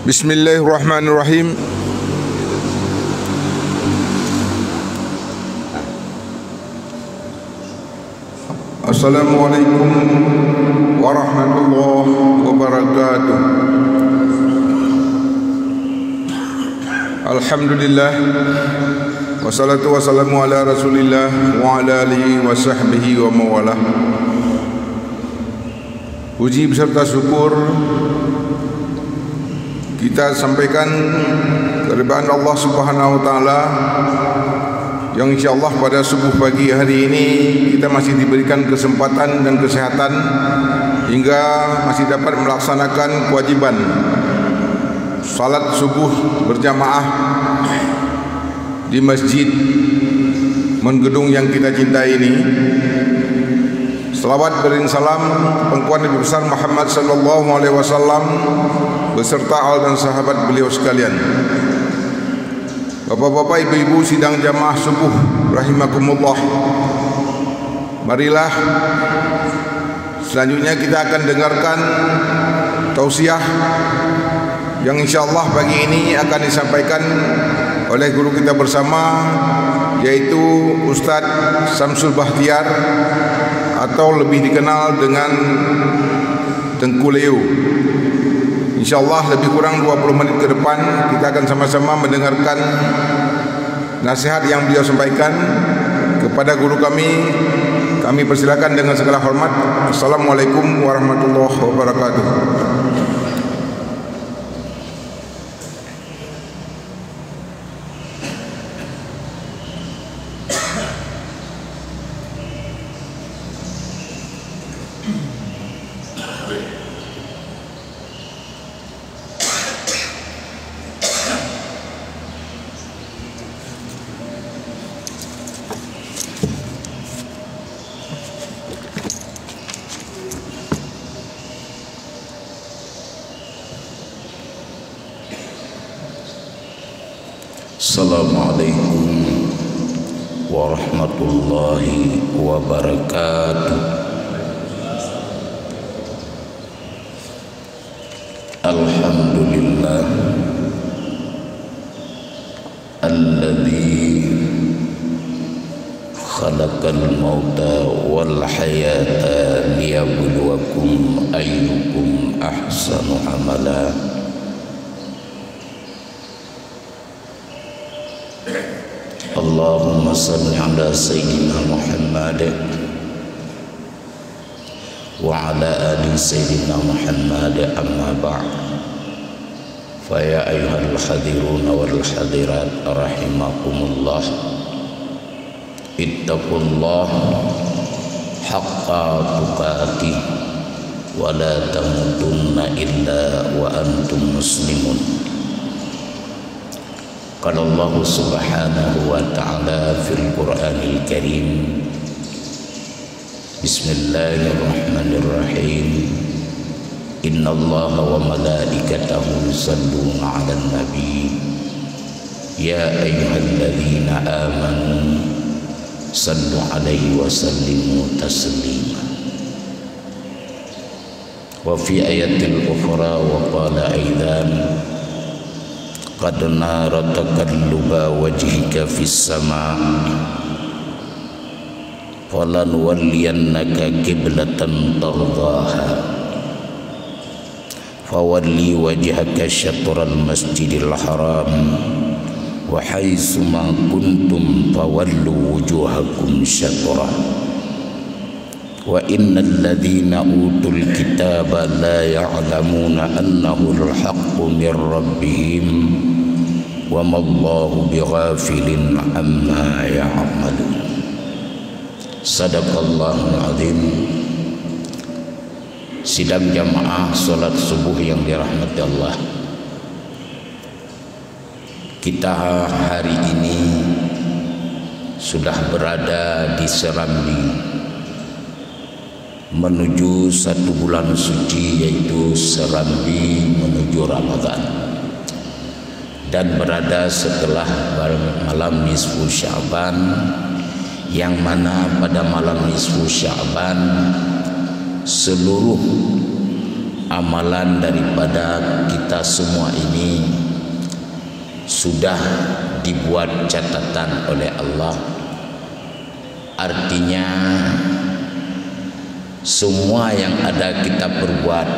Bismillahirrahmanirrahim. Assalamualaikum warahmatullahi wabarakatuh. Alhamdulillah, wassalatu wassalamu ala rasulillah wa ala alihi wa sahbihi wa mawalah. Puji beserta syukur kita sampaikan kehadiran Allah Subhanahu wa taala yang insyaallah pada subuh pagi hari ini kita masih diberikan kesempatan dan kesehatan hingga masih dapat melaksanakan kewajiban salat subuh berjamaah di masjid Menggedung yang kita cintai ini. Selawat beriring salam pengkuan Nabi besar Muhammad sallallahu alaihi wasallam beserta al dan sahabat beliau sekalian. Bapak-bapak, ibu-ibu sidang jamaah subuh rahimakumullah. Marilah selanjutnya kita akan dengarkan tausiah yang insyaallah pagi ini akan disampaikan oleh guru kita bersama, yaitu Ustaz Samsul Bahtiar atau lebih dikenal dengan Tengku Leo. InsyaAllah lebih kurang 20 menit ke depan kita akan sama-sama mendengarkan nasihat yang beliau sampaikan kepada guru kami. Kami persilakan dengan segala hormat. Assalamualaikum warahmatullahi wabarakatuh. Assalamualaikum warahmatullahi wabarakatuh. Alhamdulillah alladzi khalaqal mauta wal hayata liyabluwakum ayyukum ahsanu amala. Allahumma salli ala Sayyidina Muhammad wa ala ali Sayyidina Muhammad, amma ba'd. Faya ayyuhal hadirun wal hadirat rahimakumullah, ittaqullah haqqa tuqatih wa la tamutunna illa wa antum muslimun. Qala Allah subhanahu wa ta'ala fil Qur'anil Karim, Bismillahirrahmanirrahim, Inna Allah wa malaikatahu yusalluna 'alan nabi, ya ayyuhalladzina amanu sallu 'alaihi wa sallimu taslima. Wa fi ayatil ukhra wa qala aidan, qad nara takalluba wajhika fis sama, falan walliyannaka qiblatan tardaha, fawalli wajhaka syatral masjidil haram, wa haitsu ma kuntum fawallu wujuhakum syatrah. Wa innal ladzina utul kitaba la ya'lamuna annahu al-haqqu min rabbihim wa ma Allahu bighafilin amma ya'malun. Sadaqallahul azim. Sidang jamaah salat subuh yang dirahmati Allah, kita hari ini sudah berada di Serambi menuju satu bulan suci, yaitu Serambi menuju Ramadan, dan berada setelah malam nisfu Sya'ban, yang mana pada malam nisfu Sya'ban seluruh amalan daripada kita semua ini sudah dibuat catatan oleh Allah. Artinya semua yang ada kita perbuat,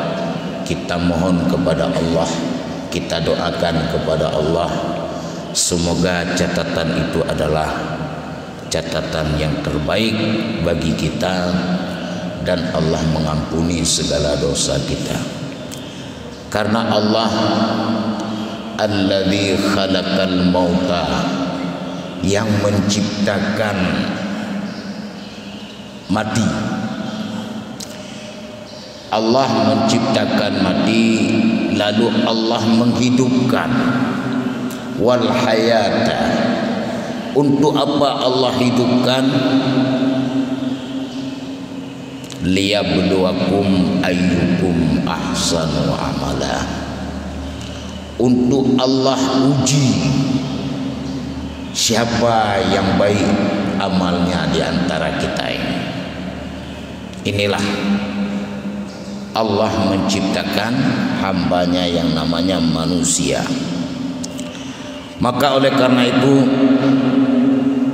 kita mohon kepada Allah, kita doakan kepada Allah, semoga catatan itu adalah catatan yang terbaik bagi kita dan Allah mengampuni segala dosa kita. Karena Allah alladzi khalaqal mauta, yang menciptakan mati. Allah menciptakan mati, lalu Allah menghidupkan. Wal hayata, untuk apa Allah hidupkan? Liyabluwakum ayyukum ahsanu amala, untuk Allah uji siapa yang baik amalnya di antara kita ini. Inilah Allah menciptakan hambanya yang namanya manusia. Maka oleh karena itu,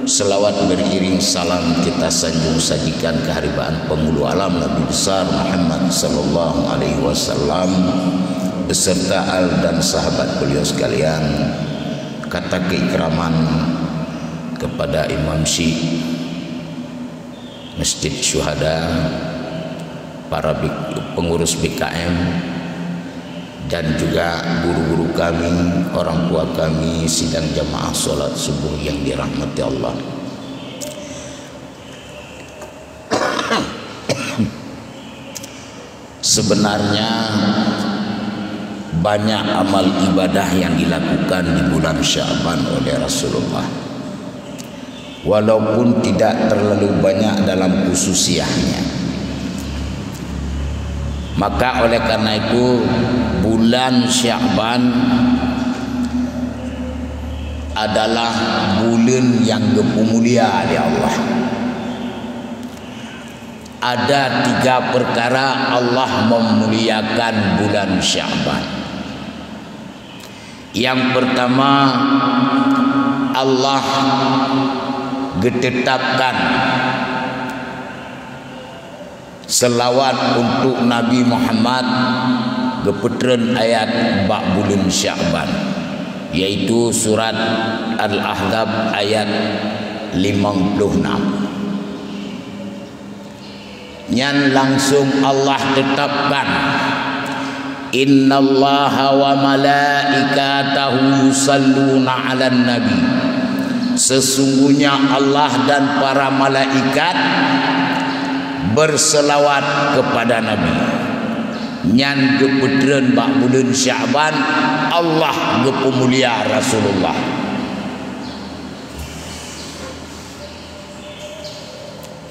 selawat beriring salam kita sanjung sajikan keharibaan penghulu alam Nabi besar Muhammad sallallahu alaihi wasallam beserta al dan sahabat beliau sekalian. Kata keikraman kepada Imam Syekh Masjid Syuhada, para pengurus BKM, dan juga guru-guru kami, orang tua kami sidang jamaah sholat subuh yang dirahmati Allah. Sebenarnya banyak amal ibadah yang dilakukan di bulan Sya'ban oleh Rasulullah, walaupun tidak terlalu banyak dalam khususiahnya. Maka oleh karena itu, bulan Sya'ban adalah bulan yang mulia di Allah. Ada 3 perkara Allah memuliakan bulan Sya'ban. Yang pertama, Allah ditetapkan selawat untuk Nabi Muhammad gepetren ayat bak bulan Sya'ban, yaitu surat Al-Ahzab ayat 56. Nyan langsung Allah tetapkan, innallaha wa malaikatahu yusalluna 'alan nabi, sesungguhnya Allah dan para malaikat berselawat kepada Nabi. Nyan gepetren bak bulan Sya'ban, Allah gepemulia Rasulullah.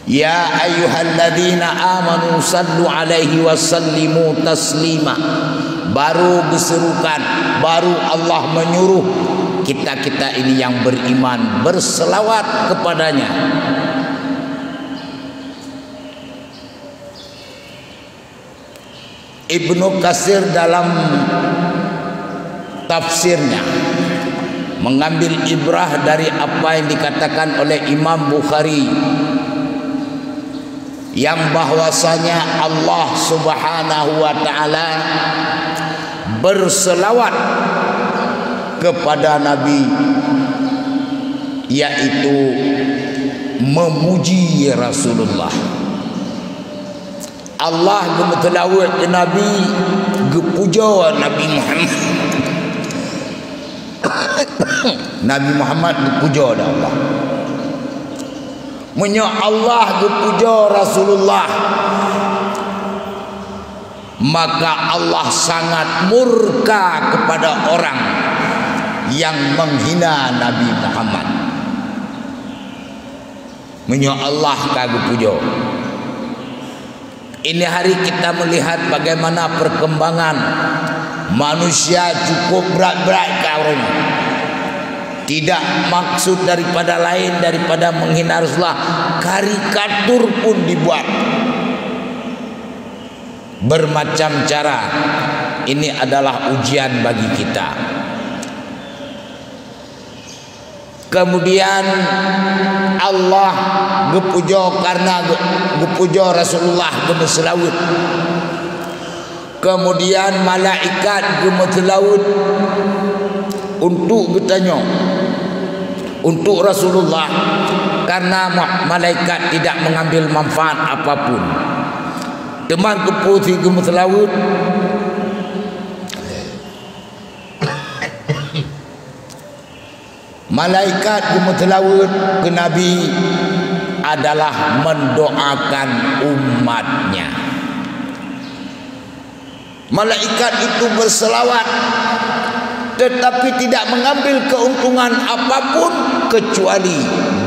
Ya ayyuhalladzina amanu sallu alaihi wasallimu taslima. Baru berserukan, baru Allah menyuruh kita-kita ini yang beriman berselawat kepadanya. Ibnu Katsir dalam tafsirnya mengambil ibrah dari apa yang dikatakan oleh Imam Bukhari, yang bahwasanya Allah Subhanahu wa taala berselawat kepada Nabi, yaitu memuji Rasulullah. Allah gemetelawat ke Nabi, gepuja Nabi Muhammad. Nabi Muhammad gepuja dah Allah. Menyo Allah gepuja Rasulullah, maka Allah sangat murka kepada orang yang menghina Nabi Muhammad. Menyo Allah kagak puja. Ini hari kita melihat bagaimana perkembangan manusia cukup berat-berat kaurnya. Tidak maksud daripada lain daripada menghina Rasulullah. Karikatur pun dibuat. bermacam cara. Ini adalah ujian bagi kita. Kemudian Allah gepujo karena gepujo Rasulullah gemeselawut. Kemudian malaikat gemeselawut untuk bertanya untuk Rasulullah, karena malaikat tidak mengambil manfaat apapun. Teman keputi gemeselawut. Malaikat gemeselawut ke Nabi adalah mendoakan umatnya. Malaikat itu berselawat tetapi tidak mengambil keuntungan apapun kecuali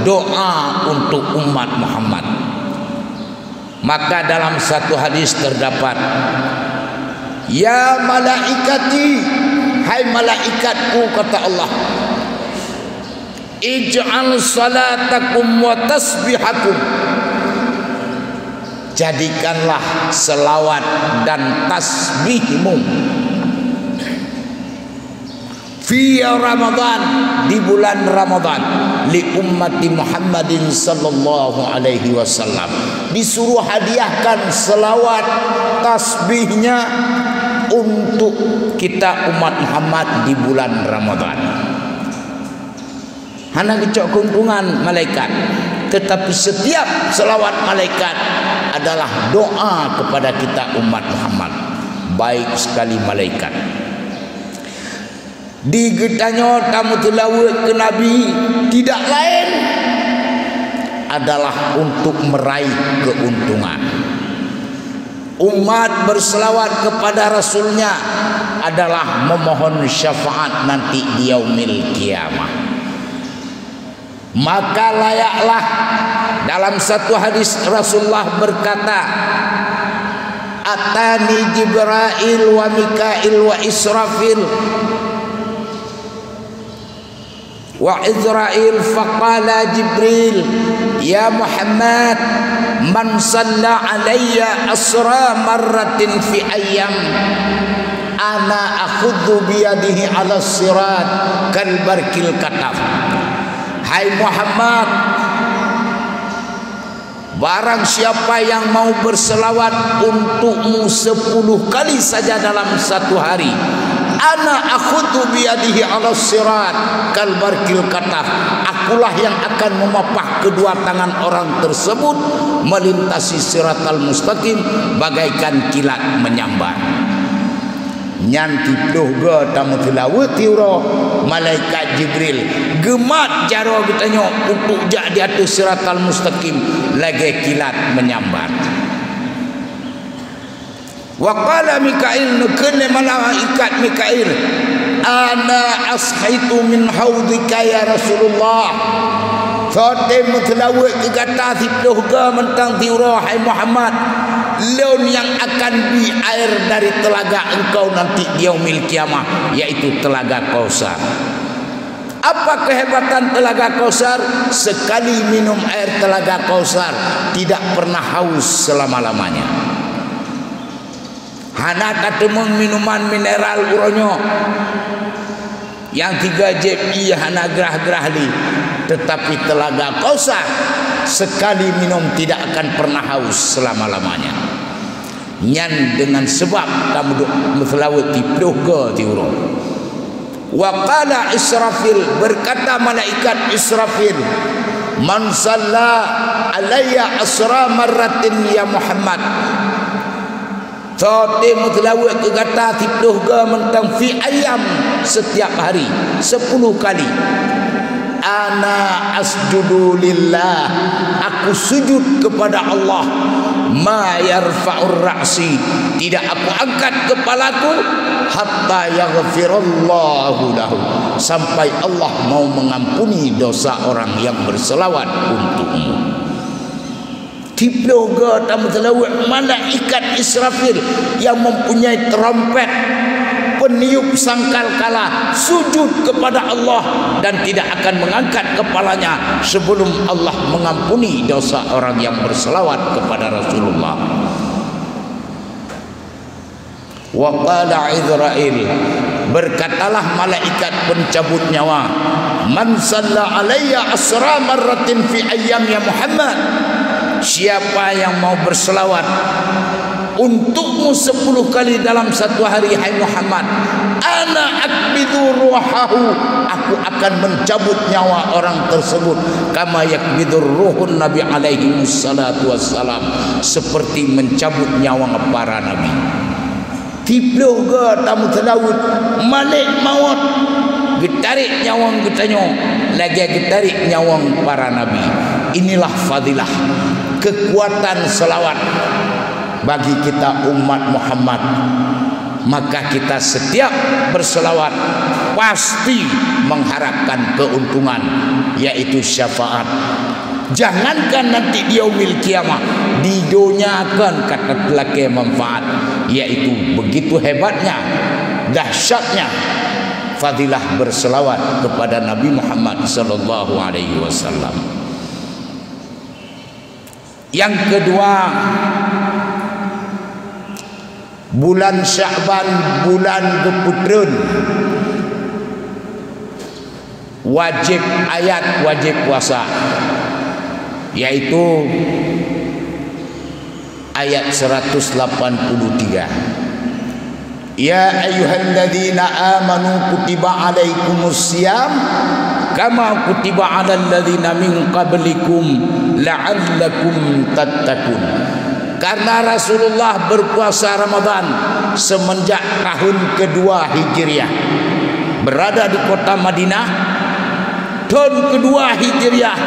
doa untuk umat Muhammad. Maka dalam satu hadis terdapat, ya malaikati, hai malaikatku, kata Allah, ij'al salatakum wa tasbihakum, jadikanlah selawat dan tasbihmu fi Ramadan, di bulan Ramadan, li ummati Muhammadin sallallahu alaihi wasallam. Disuruh hadiahkan selawat tasbihnya untuk kita umat Muhammad di bulan Ramadan. Hanya kecok keuntungan malaikat, tetapi setiap selawat malaikat adalah doa kepada kita umat Muhammad. Baik sekali malaikat. Digetanya tamu tilawat ke Nabi tidak lain adalah untuk meraih keuntungan. Umat berselawat kepada Rasulnya adalah memohon syafaat nanti di yaumil kiamah. Maka layaklah dalam satu hadis Rasulullah berkata, atani Jibril wa Mikail wa Israfil wa Izrail, faqala Jibril, ya Muhammad, man salla alayya asra marratin fi ayyam ana akhudhu biyadihi ala sirat kal barkil kataf. Hai Muhammad, barang siapa yang mau berselawat untukmu 10 kali saja dalam satu hari, ana akhudhu biyadihi ala sirat kal barkil kataf, akulah yang akan memapah kedua tangan orang tersebut melintasi siratal mustaqim bagaikan kilat menyambar. Nyanti doga tamu tilawati ura malaikat Jibril gemat jaro bertanya untuk jak di atas siratal mustaqim lagi kilat menyambar. Wa qala Mikail, nekene malaikat Mikail, ana ashaitu min haudika ya Rasulullah, fatim mutlawat kegata doga mentang tiura hai Muhammad, leun yang akan bi air dari telaga engkau nanti di yaumil kiamah, yaitu telaga Kausar. Apa kehebatan telaga Kausar? Sekali minum air telaga Kausar tidak pernah haus selama-lamanya. Hana katemung minuman mineral uronyo yang 3 JPI hana gerah-gerah li, tetapi telaga Kausar sekali minum tidak akan pernah haus selama-lamanya. Nyan dengan sebab kamu melawati doga tiuro. Wa qala Israfil, berkata malaikat Israfil, man salla alayya asra marratin ya Muhammad, Tadi mutlawat kegata tipluh ke mentang fi ayam, setiap hari 10 kali. Ana asjudu lillah, aku sujud kepada Allah. Ma yarfa'ur ra'si, tidak aku angkat kepalaku hatta yaghfirallahu lahu, sampai Allah mau mengampuni dosa orang yang berselawat untukmu. Tiploga tamu telawat malaikat Israfil yang mempunyai trompet peniup sangkakala sujud kepada Allah dan tidak akan mengangkat kepalanya sebelum Allah mengampuni dosa orang yang berselawat kepada Rasulullah. Wa qala Izrail, berkatalah malaikat pencabut nyawa, man salla alayya asra marratin fi ayyam ya Muhammad, siapa yang mau berselawat untukmu 10 kali dalam satu hari hai Muhammad, ana akbidu ruhahu, aku akan mencabut nyawa orang tersebut, kama yakbidur ruhun nabi alaihi wassalatu wassalam, seperti mencabut nyawa para nabi. Tiploh ke tamu terlaut malik maut, getarik nyawang getanyo lagi getarik nyawang para nabi. Inilah fadilah kekuatan selawat bagi kita umat Muhammad. Maka kita setiap berselawat pasti mengharapkan keuntungan, yaitu syafaat. Jangankan nanti di yaumil kiamah, di dunia akan kata telakai manfaat, yaitu begitu hebatnya, dahsyatnya fadilah berselawat kepada Nabi Muhammad sallallahu alaihi wasallam. Yang kedua, bulan Sya'ban, bulan keputren, wajib ayat, wajib puasa, yaitu ayat 183. Ya ayyuhalladzina amanu kutiba alaikumusiyam kama kutiba alal ladzina min qablikum la'allakum tattaqun. Karena Rasulullah berpuasa Ramadan semenjak tahun kedua Hijriah, berada di kota Madinah. Tahun kedua Hijriah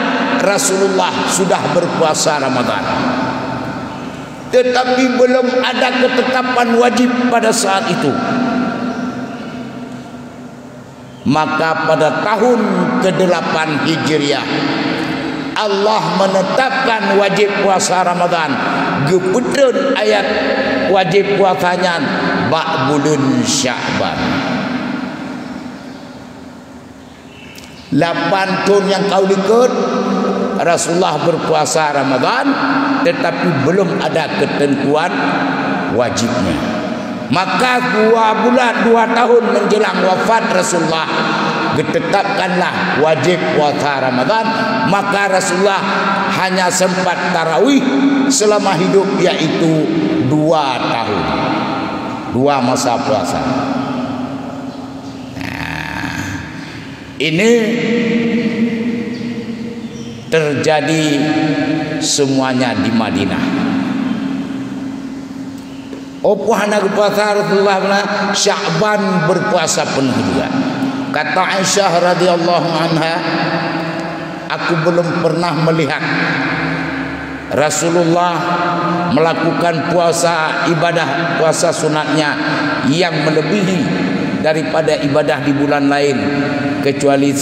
Rasulullah sudah berpuasa Ramadan, tetapi belum ada ketetapan wajib pada saat itu. Maka pada tahun ke-8 Hijriah Allah menetapkan wajib puasa Ramadan. Geputreun ayat wajib puasanya bak bulan Sya'ban. 8 tahun yang kau ikut Rasulullah berpuasa Ramadan, tetapi belum ada ketentuan wajibnya. Maka 2 bulan 2 tahun menjelang wafat Rasulullah, ditetapkanlah wajib puasa Ramadan. Maka Rasulullah hanya sempat tarawih selama hidup, yaitu 2 tahun, 2 masa puasa. Nah, ini terjadi semuanya di Madinah. Opo hana puasa Rasulullah Sya'ban berpuasa penuh juga. Kata Aisyah radhiyallahu anha, aku belum pernah melihat Rasulullah melakukan puasa ibadah, puasa sunatnya yang melebihi daripada ibadah di bulan lain kecuali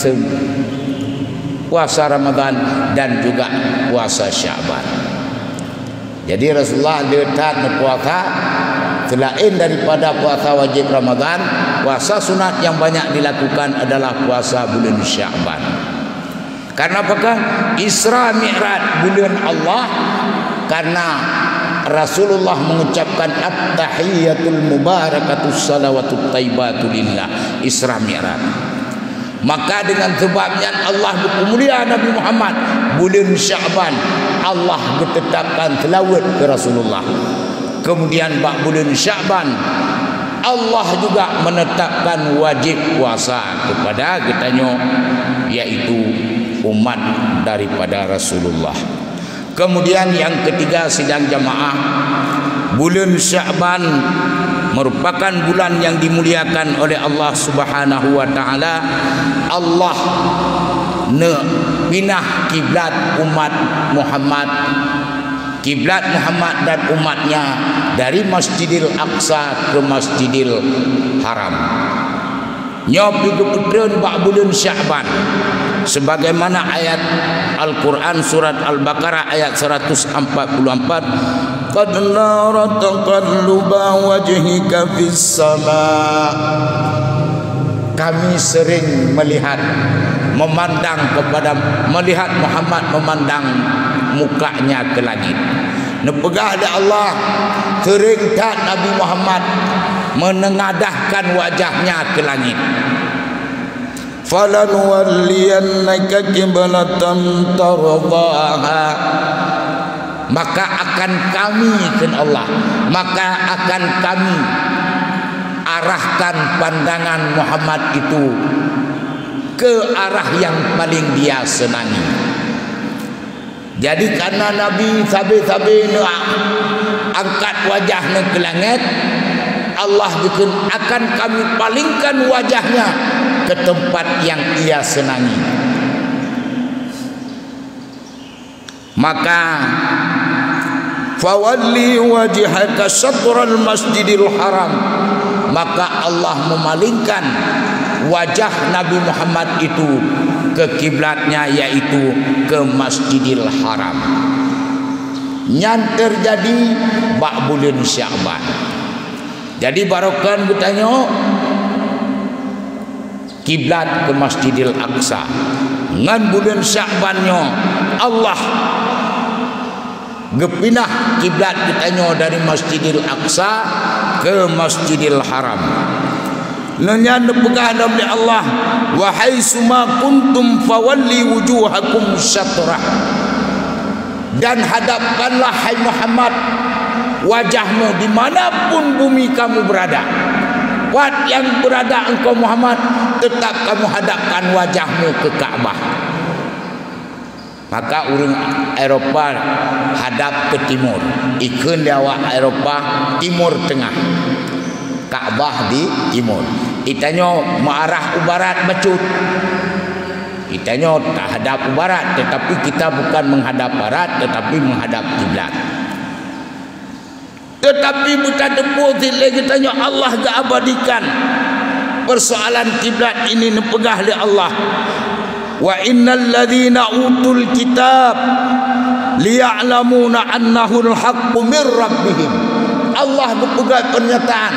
puasa Ramadan dan juga puasa Sya'ban. Jadi Rasulullah letak puasa selain daripada puasa wajib Ramadan, puasa sunat yang banyak dilakukan adalah puasa bulan Sya'ban. Karena apakah? Isra Mi'raj bulan Allah, karena Rasulullah mengucapkan at-tahiyyatul mubarakatus salawatut thayyibatu lillah, Isra Mi'raj. Maka dengan sebabnya Allah bermulia Nabi Muhammad bulan Sya'ban, Allah ditetapkan selawat ke Rasulullah. Kemudian bak bulan Sya'ban Allah juga menetapkan wajib puasa kepada kitanya, yaitu umat daripada Rasulullah. Kemudian yang ketiga, sidang jamaah, bulan Sya'ban merupakan bulan yang dimuliakan oleh Allah Subhanahu wa taala. Allah pinah kiblat umat Muhammad, kiblat Muhammad dan umatnya dari Masjidil Aqsa ke Masjidil Haram. Nyop itu putreun bak bulan Sya'ban, sebagaimana ayat Al-Quran surat Al-Baqarah ayat 144, qad nara taqalluba wajhika fis sama. Kami sering melihat Muhammad memandang mukanya ke langit. Nepegah ada Allah sering tak Nabi Muhammad menengadahkan wajahnya ke langit. Falanuwalliyannaka qiblatan tardaha, maka akan kami Allah, maka akan kami arahkan pandangan Muhammad itu ke arah yang paling dia senangi. Jadi karena Nabi sabi-sabi angkat wajahnya ke langit, Allah akan kami palingkan wajahnya ke tempat yang ia senangi. Maka fawalli wajhaka syatral masjidil haram, maka Allah memalingkan wajah Nabi Muhammad itu ke kiblatnya, yaitu ke Masjidil Haram. Yang terjadi bak bulan Sya'ban. Jadi barokan bertanya kiblat ke Masjidil Aqsa. Ngan bulan Sya'bannya Allah gepinah kiblat bertanya dari Masjidil Aqsa ke Masjidil Haram. Nanya pegah oleh Allah, wahai suma kuntum fawalli wujuhakum syatrah, dan hadapkanlah hai Muhammad wajahmu dimanapun bumi kamu berada. Wat yang berada engkau Muhammad, tetap kamu hadapkan wajahmu ke Ka'bah. Maka orang Eropa hadap ke timur, ikun Jawa Eropa timur tengah, Ka'bah di timur. Itanya mengarah ke barat becut. Itanya tak hadap ke barat, tetapi kita bukan menghadap barat, tetapi menghadap kiblat. Tetapi buta tepuk lagi tanya Allah gak abadikan persoalan kiblat ini nepegah oleh Allah. Wa innal ladzina utul kitab liya'lamuna annahu al-haqqu mir rabbihim. Allah berpegang pernyataan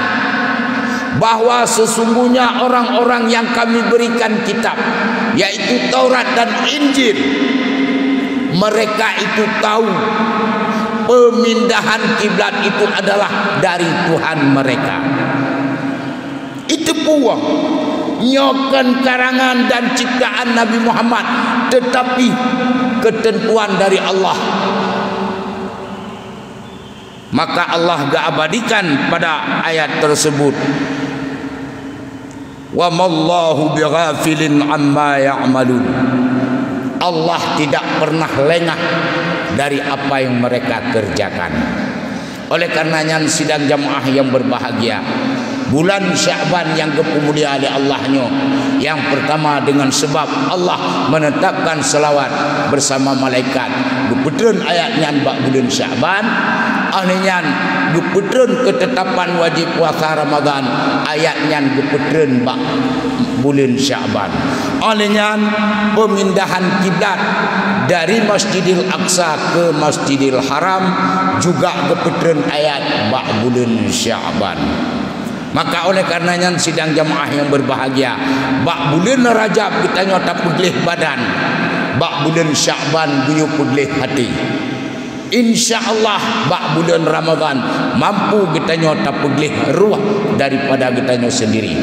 bahwa sesungguhnya orang-orang yang kami berikan kitab, yaitu Taurat dan Injil, mereka itu tahu pemindahan kiblat itu adalah dari Tuhan mereka. Itu puang nyokan karangan dan ciptaan Nabi Muhammad, tetapi ketentuan dari Allah. Maka Allah gak abadikan pada ayat tersebut, wa mallahu bighafilin amma ya'malun. Allah tidak pernah lengah dari apa yang mereka kerjakan. Oleh karenanya sidang jamaah yang berbahagia, bulan Sya'ban yang kemuliaan oleh Allahnya, yang pertama dengan sebab Allah menetapkan selawat bersama malaikat. Guputreun ayatnya bak bulan Sya'ban, anehnya guputreun ketetapan wajib puasa Ramadan, ayatnya guputreun bak bulan Sya'ban. Anehnya pemindahan kiblat dari Masjidil Aqsa ke Masjidil Haram juga guputreun ayat bak bulan Sya'ban. Maka oleh karenanya sidang jamaah yang berbahagia, bak bulan Rajab kita nyota pudlih badan, bak bulan Sya'ban guyu pudlih hati. InsyaAllah bak bulan Ramadan mampu kita nyota pudlih ruh daripada kita nyota sendiri.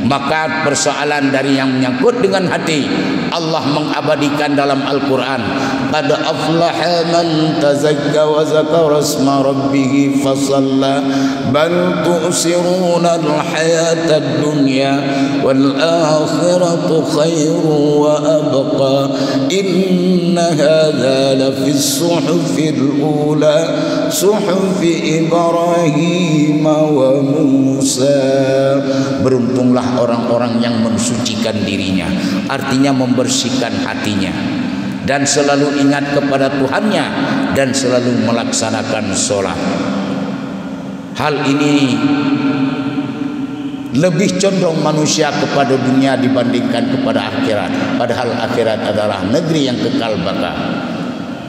Maka persoalan dari yang menyangkut dengan hati, Allah mengabadikan dalam Al-Quran, qad aflaha man tazakka wa zakara asma rabbih fasalla bal tu'siruna al-hayata ad-dunya wal akhiratu khairu wa abqa inna hadha la fi as-suhufil ula suhufi Ibrahim wa Musa. Beruntunglah orang-orang yang mensucikan dirinya, artinya membersihkan hatinya, dan selalu ingat kepada Tuhannya, dan selalu melaksanakan sholat. Hal ini lebih condong manusia kepada dunia dibandingkan kepada akhirat, padahal akhirat adalah negeri yang kekal baka.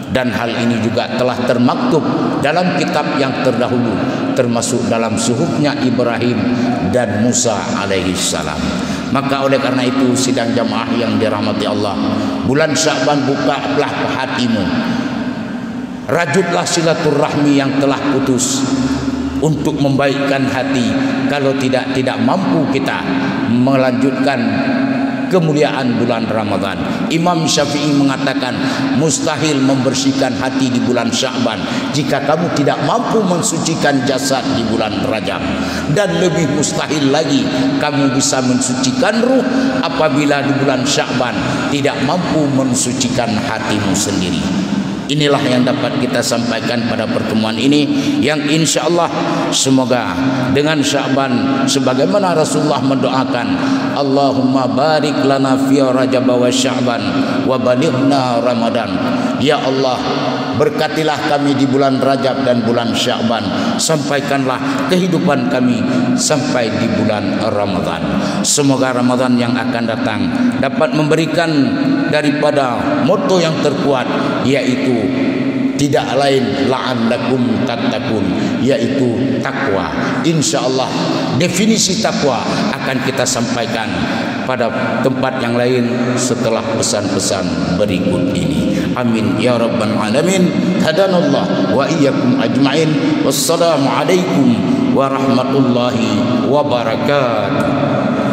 Dan hal ini juga telah termaktub dalam kitab yang terdahulu, termasuk dalam suhufnya Ibrahim dan Musa alaihi salam. Maka oleh karena itu sidang jamaah yang dirahmati Allah, bulan Sya'ban bukalah hatimu, rajutlah silaturahmi yang telah putus, untuk membaikkan hati. Kalau tidak mampu kita melanjutkan kemuliaan bulan Ramadan. Imam Syafi'i mengatakan mustahil membersihkan hati di bulan Sya'ban jika kamu tidak mampu mensucikan jasad di bulan Rajab, dan lebih mustahil lagi kamu bisa mensucikan ruh apabila di bulan Sya'ban tidak mampu mensucikan hatimu sendiri. Inilah yang dapat kita sampaikan pada pertemuan ini, yang insya Allah semoga dengan Sya'ban sebagaimana Rasulullah mendoakan, Allahumma barik lana fi Rajab wa Sya'ban wa balighna Ramadan. Ya Allah, berkatilah kami di bulan Rajab dan bulan Sya'ban, sampaikanlah kehidupan kami sampai di bulan Ramadan. Semoga Ramadan yang akan datang dapat memberikan daripada moto yang terkuat, yaitu tidak lain la'allakum tattaqun, yaitu takwa. Insyaallah definisi takwa akan kita sampaikan pada tempat yang lain setelah pesan-pesan berikut ini. Amin ya rabbal alamin. Hadanallah wa iyyakum ajmain. Wassalamu alaikum warahmatullahi wabarakatuh.